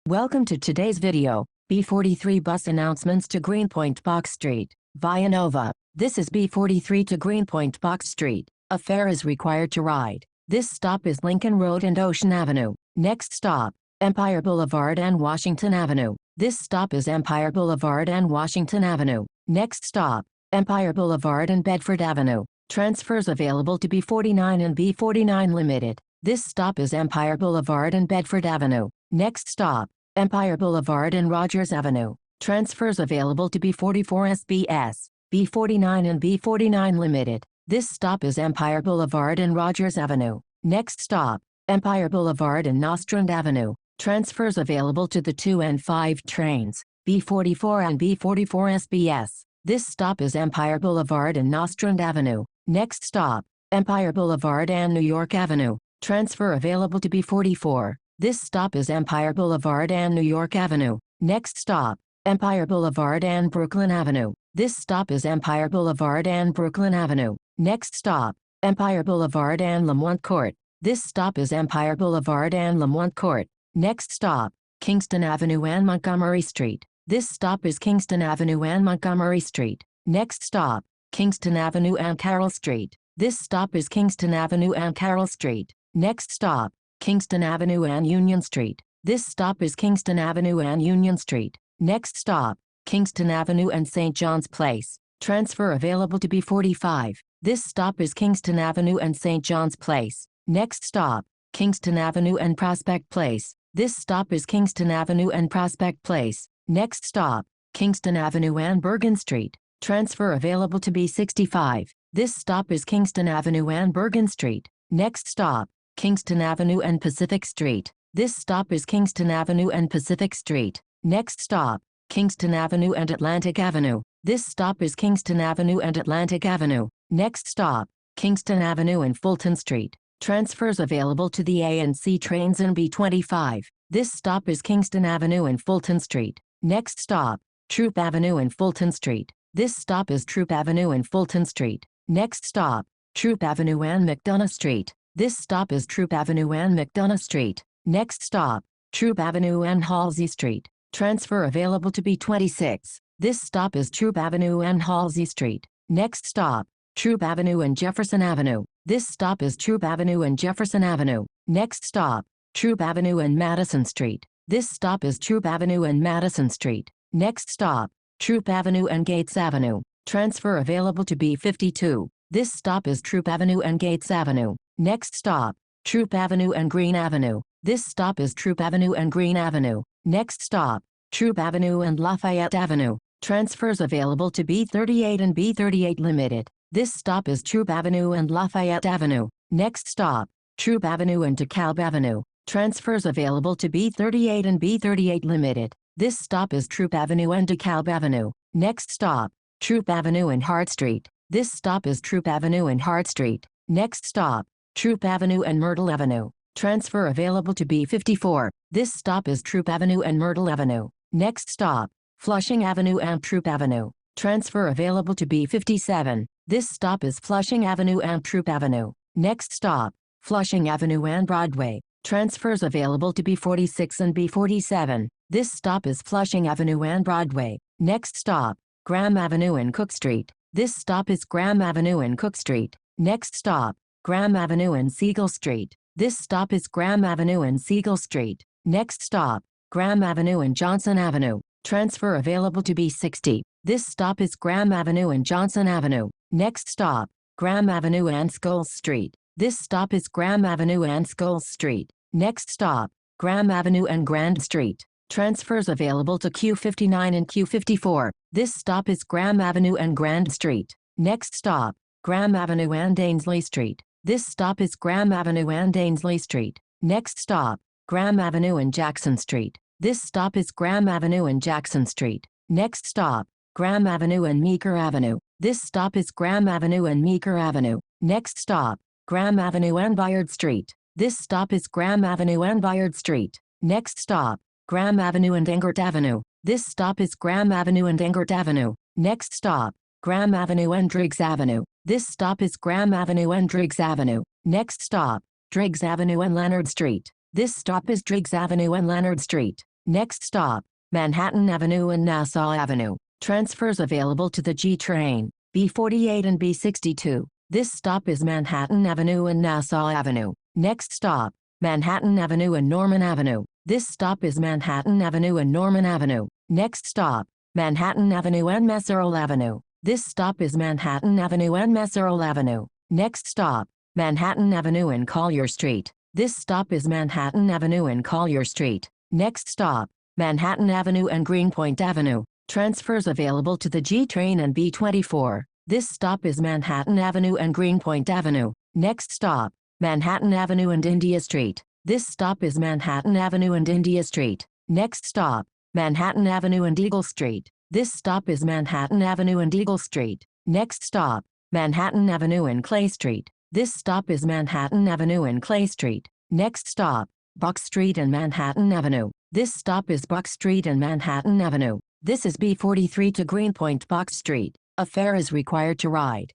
Welcome to today's video, B43 bus announcements to Greenpoint Box Street, via Nova. This is B43 to Greenpoint Box Street. A fare is required to ride. This stop is Lincoln Road and Ocean Avenue. Next stop, Empire Boulevard and Washington Avenue. This stop is Empire Boulevard and Washington Avenue. Next stop, Empire Boulevard and Bedford Avenue. Transfers available to B49 and B49 Limited. This stop is Empire Boulevard and Bedford Avenue. Next stop, Empire Boulevard and Rogers Avenue. Transfers available to B44 SBS, B49 and B49 Limited. This stop is Empire Boulevard and Rogers Avenue. Next stop, Empire Boulevard and Nostrand Avenue. Transfers available to the 2 and 5 trains, B44 and B44 SBS. This stop is Empire Boulevard and Nostrand Avenue. Next stop, Empire Boulevard and New York Avenue. Transfer available to B44. This stop is Empire Boulevard and New York Avenue. Next stop, Empire Boulevard and Brooklyn Avenue. This stop is Empire Boulevard and Brooklyn Avenue. Next stop, Empire Boulevard and Lamont Court. This stop is Empire Boulevard and Lamont Court. Next stop, Kingston Avenue and Montgomery Street. This stop is Kingston Avenue and Montgomery Street. Next stop, Kingston Avenue and Carroll Street. This stop is Kingston Avenue and Carroll Street. Next stop, Kingston Avenue and Union Street. This stop is Kingston Avenue and Union Street. Next stop, Kingston Avenue and St. John's Place. Transfer available to B45. This stop is Kingston Avenue and St. John's Place. Next stop, Kingston Avenue and Prospect Place. This stop is Kingston Avenue and Prospect Place. Next stop, Kingston Avenue and Bergen Street. Transfer available to B65. This stop is Kingston Avenue and Bergen Street. Next stop, Kingston Avenue and Pacific Street. This stop is Kingston Avenue and Pacific Street. Next stop, Kingston Avenue and Atlantic Avenue. This stop is Kingston Avenue and Atlantic Avenue. Next stop, Kingston Avenue and Fulton Street. Transfers available to the A and C trains in B25. This stop is Kingston Avenue and Fulton Street. Next stop, Troop Avenue and Fulton Street. This stop is Troop Avenue and Fulton Street. Next stop, Troop Avenue and McDonough Street. This stop is Troop Avenue and McDonough Street. Next stop, Troop Avenue and Halsey Street. Transfer available to B26. This stop is Troop Avenue and Halsey Street. Next stop, Troop Avenue and Jefferson Avenue. This stop is Troop Avenue and Jefferson Avenue. Next stop, Troop Avenue and Madison Street. This stop is Troop Avenue and Madison Street. Next stop, Troop Avenue and Gates Avenue. Transfer available to B52. This stop is Troop Avenue and Gates Avenue. Next stop, Troop Avenue and Green Avenue. This stop is Troop Avenue and Green Avenue. Next stop, Troop Avenue and Lafayette Avenue. Transfers available to B38 and B38 Limited. This stop is Troop Avenue and Lafayette Avenue. Next stop, Troop Avenue and DeKalb Avenue. Transfers available to B38 and B38 Limited. This stop is Troop Avenue and DeKalb Avenue. Next stop, Troop Avenue and Hart Street. This stop is Troop Avenue and Hart Street. Next stop, Troop Avenue and Myrtle Avenue. Transfer available to B54. This stop is Troop Avenue and Myrtle Avenue. Next stop, Flushing Avenue and Troop Avenue. Transfer available to B57. This stop is Flushing Avenue and Troop Avenue. Next stop, Flushing Avenue and Broadway. Transfers available to B46 and B47. This stop is Flushing Avenue and Broadway. Next stop, Graham Avenue and Cook Street. This stop is Graham Avenue and Cook Street. Next stop, Graham Avenue and Siegel Street. This stop is Graham Avenue and Siegel Street. Next stop, Graham Avenue and Johnson Avenue. Transfer available to B60. This stop is Graham Avenue and Johnson Avenue. Next stop, Graham Avenue and Scholes Street. This stop is Graham Avenue and Scholes Street. Next stop, Graham Avenue and Grand Street. Transfers available to Q59 and Q54. This stop is Graham Avenue and Grand Street. Next stop, Graham Avenue and Ainsley Street. This stop is Graham Avenue and Ainsley Street. Next stop, Graham Avenue and Jackson Street. This stop is Graham Avenue and Jackson Street. Next stop, Graham Avenue and Meeker Avenue. This stop is Graham Avenue and Meeker Avenue. Next stop, Graham Avenue and Bayard Street. This stop is Graham Avenue and Bayard Street. Next stop, Graham Avenue and Engert Avenue. This stop is Graham Avenue and Engert Avenue. Next stop, Graham Avenue and Driggs Avenue. This stop is Graham Avenue and Driggs Avenue. Next stop, Driggs Avenue and Leonard Street. This stop is Driggs Avenue and Leonard Street. Next stop, Manhattan Avenue and Nassau Avenue. Transfers available to the G train, B48 and B62. This stop is Manhattan Avenue and Nassau Avenue. Next stop, Manhattan Avenue and Norman Avenue. This stop is Manhattan Avenue and Norman Avenue. Next stop, Manhattan Avenue and Messerle Avenue. This stop is Manhattan Avenue and Messerle Avenue. Next stop, Manhattan Avenue and Collier Street. This stop is Manhattan Avenue and Collier Street. Next stop, Manhattan Avenue and Greenpoint Avenue. Transfers available to the G train and B24. This stop is Manhattan Avenue and Greenpoint Avenue. Next stop, Manhattan Avenue and India Street. This stop is Manhattan Avenue and India Street. Next stop, Manhattan Avenue and Eagle Street. This stop is Manhattan Avenue and Eagle Street. Next stop, Manhattan Avenue and Clay Street. This stop is Manhattan Avenue and Clay Street. Next stop, Buck Street and Manhattan Avenue. This stop is Buck Street and Manhattan Avenue. This is B43 to Greenpoint Buck Street. A fare is required to ride.